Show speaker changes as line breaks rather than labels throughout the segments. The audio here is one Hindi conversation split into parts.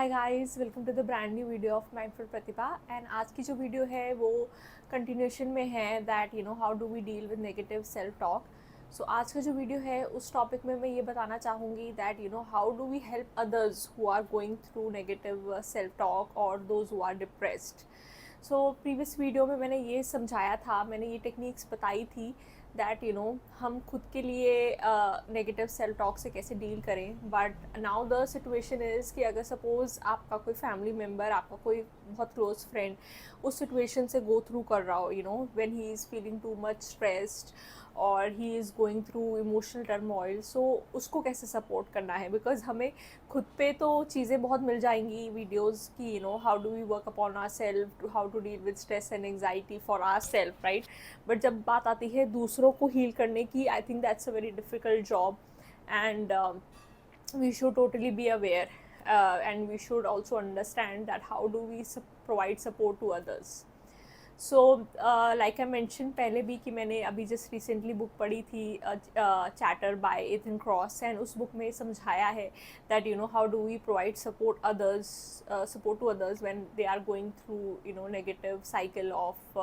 Hi guys, welcome to the brand new video of mindful Pratibha. And आज की जो वीडियो है वो कंटिन्यूशन में है that how do we deal with negative self talk. So आज का जो वीडियो है उस टॉपिक में मैं ये बताना चाहूँगी that how do we help others who are going through negative self talk और those who are depressed. So previous video में मैंने ये समझाया था, मैंने ये टेक्निक्स बताई थी दैट हम खुद के लिए नेगेटिव सेल्फ टॉक से कैसे डील करें। But now the situation is कि अगर सपोज़ आपका कोई फैमिली मेम्बर, आपका कोई बहुत क्लोज फ्रेंड उस सिचुएशन से गो थ्रू कर रहा हो, when he is feeling too much stressed और he is going through emotional turmoil, so उसको कैसे सपोर्ट करना है। बिकॉज हमें खुद पे तो चीज़ें बहुत मिल जाएंगी वीडियोज़ की, how do we work upon our self, how to deal with stress and anxiety for our self, right. But जब बात आती है दूसरों को हील करने की, I think that's a very difficult job. And we should totally be aware, and we should also understand that how do we provide support to others. So like I mention पहले भी कि मैंने अभी जस्ट रिसेंटली बुक पढ़ी थी Chatter by Ethan Kross, and उस बुक में समझाया है that how do we provide support to others when they are going through negative cycle of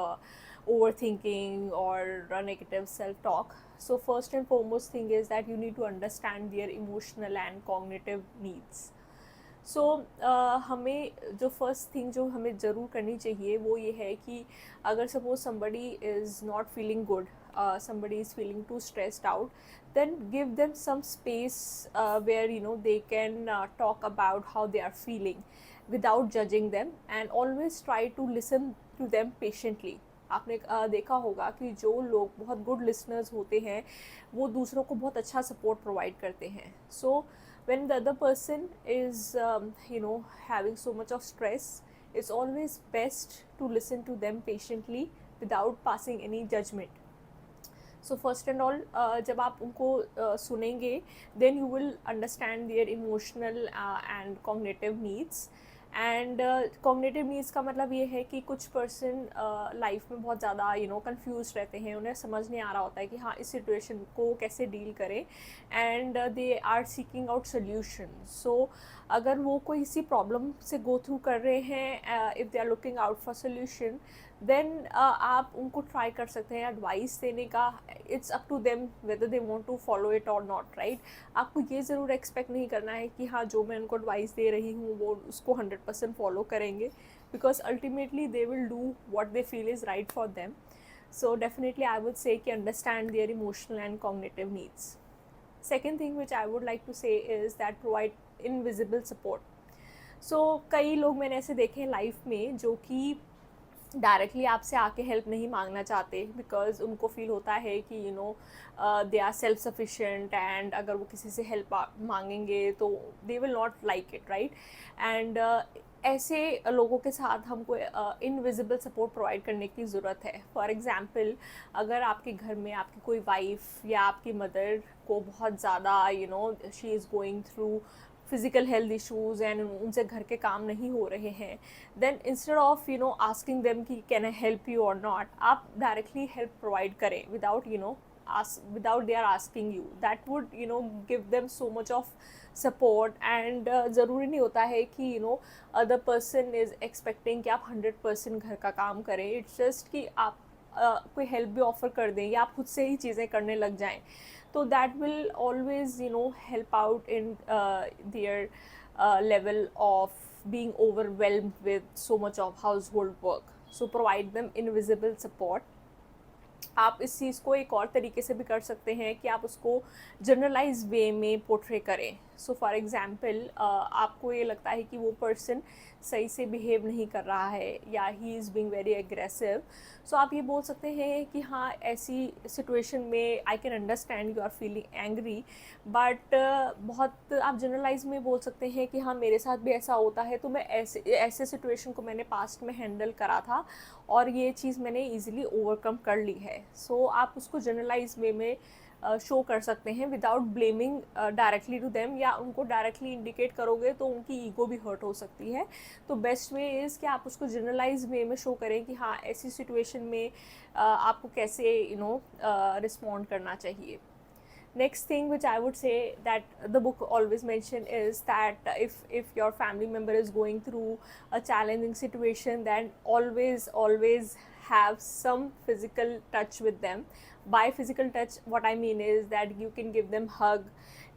overthinking or a negative self-talk. So first and foremost thing is that you need to understand their emotional and cognitive needs. सो हमें जो फर्स्ट थिंग जो हमें ज़रूर करनी चाहिए वो ये है कि अगर suppose somebody is not feeling good, somebody is feeling too stressed out, then give them some space where they can talk about how they are feeling without judging them, and always try to listen to them patiently. आपने देखा होगा कि जो लोग बहुत गुड लिसनर्स होते हैं वो दूसरों को बहुत अच्छा सपोर्ट प्रोवाइड करते हैं. सो when the other person is having so much of stress, it's always best to listen to them patiently without passing any judgment. So first and all, जब आप उनको सुनेंगे, then you will understand their emotional and cognitive needs. And cognitive needs का मतलब ये है कि कुछ पर्सन लाइफ में बहुत ज़्यादा कंफ्यूज रहते हैं, उन्हें समझ नहीं आ रहा होता है कि हाँ इस सिचुएशन को कैसे डील करें, and they are seeking out solution. So अगर वो कोई इसी प्रॉब्लम से गो थ्रू कर रहे हैं, if they are looking out for solution, then आप उनको ट्राई कर सकते हैं एडवाइस देने का. It's up to them whether they want to follow it और नॉट, राइट. आपको ये ज़रूर एक्सपेक्ट नहीं करना है कि हाँ जो मैं उनको एडवाइस दे रही हूँ वो उसको 100% फॉलो करेंगे, because ultimately they will do what they feel is right for them. So definitely I would say कि understand their emotional and cognitive needs. Second thing which I would like to say is that provide invisible support. So कई लोग मैंने ऐसे देखे हैं लाइफ में जो कि डायरेक्टली आपसे आके हेल्प नहीं मांगना चाहते, बिकॉज उनको फील होता है कि they are self sufficient, and अगर वो किसी से हेल्प मांगेंगे तो they will not like it, right. And ऐसे लोगों के साथ हमको इनविजिबल सपोर्ट प्रोवाइड करने की ज़रूरत है. फॉर एग्ज़ाम्पल, अगर आपके घर में आपकी कोई वाइफ या आपकी मदर को बहुत ज़्यादा she is going through physical health issues and उनसे घर के काम नहीं हो रहे हैं, then instead of asking them कि कैन आई हेल्प यू और नॉट, आप डायरेक्टली हेल्प प्रोवाइड करें without they are asking you. That would give them so much of support. and ज़रूरी नहीं होता है कि other person is expecting कि आप 100% घर का काम करें. इट्स जस्ट कि आप कोई हेल्प भी ऑफ़र कर दें या आप खुद से ही चीज़ें करने लग जाएं, तो that will always help out in their level of being overwhelmed with so much of household work. So provide them invisible support. आप इस चीज़ को एक और तरीके से भी कर सकते हैं कि आप उसको जनरलाइज वे में पोर्ट्रे करें. सो फॉर एग्ज़ाम्पल, आपको ये लगता है कि वो पर्सन सही से बिहेव नहीं कर रहा है या he is being very aggressive, so आप ये बोल सकते हैं कि हाँ ऐसी सिचुएशन में I can understand you are feeling angry, but बहुत आप जनरलाइज में बोल सकते हैं कि हाँ मेरे साथ भी ऐसा होता है, तो मैं ऐसे सिचुएशन को मैंने पास्ट में हैंडल करा था और ये चीज़ मैंने ईज़िली ओवरकम कर ली है. सो आप उसको जनरलाइज वे में शो कर सकते हैं without blaming directly to them, या उनको डायरेक्टली इंडिकेट करोगे तो उनकी ईगो भी हर्ट हो सकती है. तो बेस्ट वे इज़ कि आप उसको जनरलाइज वे में शो करें कि हाँ ऐसी सिचुएशन में आपको कैसे रिस्पॉन्ड करना चाहिए. Next thing which I would say that the book always mention is that if your family member is going through a challenging situation, then always have some physical touch with them. By physical touch, what I mean is that you can give them hug,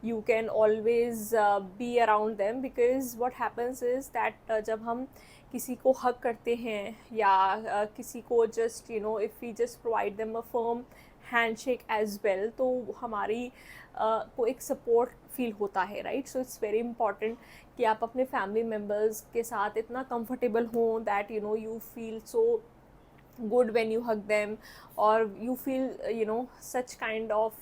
you can always be around them, because what happens is that जब हम किसी को hug करते हैं या किसी को just if we just provide them a firm handshake as well, तो हमारी को एक सपोर्ट फील होता है, right. So it's very important कि आप अपने फैमिली मेम्बर्स के साथ इतना कंफर्टेबल हों that you feel so good when you hug them, or you feel such kind of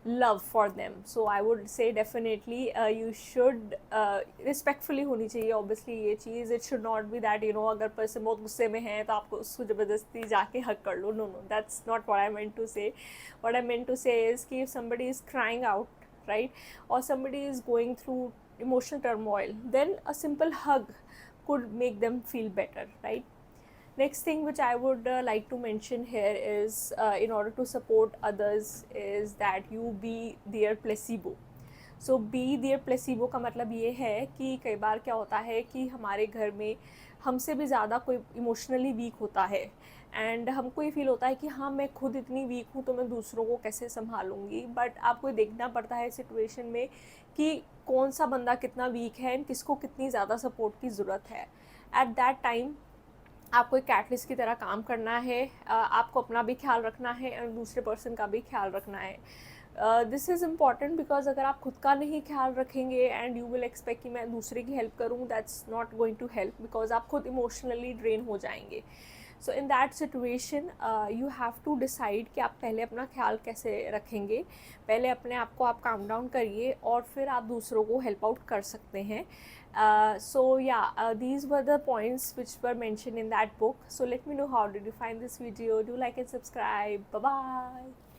love for them. So I would say definitely you should respectfully होनी चाहिए obviously ये चीज़. It should not be that अगर person बहुत गुस्से में है तो आपको उसको ज़बरदस्ती जाके hug कर लो. No, that's not what I meant to say. What I meant to say is कि if somebody is crying out, right, or somebody is going through emotional turmoil, then a simple hug could make them feel better, right. Next thing which I would like to mention here is in order to support others is that you be their placebo. So be their placebo का मतलब ये है कि कई बार क्या होता है कि हमारे घर में हमसे भी ज़्यादा कोई इमोशनली वीक होता है, एंड हमको ये फील होता है कि हाँ मैं खुद इतनी वीक हूँ तो मैं दूसरों को कैसे संभालूंगी. बट आपको देखना पड़ता है सिचुएशन में कि कौन सा बंदा कितना वीक है एंड किसको कितनी ज़्यादा सपोर्ट की ज़रूरत है. एट दैट टाइम आपको एक कैटलिस्ट की तरह काम करना है. आपको अपना भी ख्याल रखना है और दूसरे पर्सन का भी ख्याल रखना है. दिस इज़ इम्पॉर्टेंट बिकॉज अगर आप खुद का नहीं ख्याल रखेंगे एंड यू विल एक्सपेक्ट कि मैं दूसरे की हेल्प करूँ, that's not going to help, because आप खुद इमोशनली ड्रेन हो जाएंगे. So in that situation you have to decide कि आप पहले अपना ख्याल कैसे रखेंगे. पहले अपने आप को आप काम डाउन करिए और फिर आप दूसरों को हेल्प आउट कर सकते हैं. So yeah, these were the points which were mentioned in that book. So let me know how did you find this video. Do like and subscribe. Bye bye.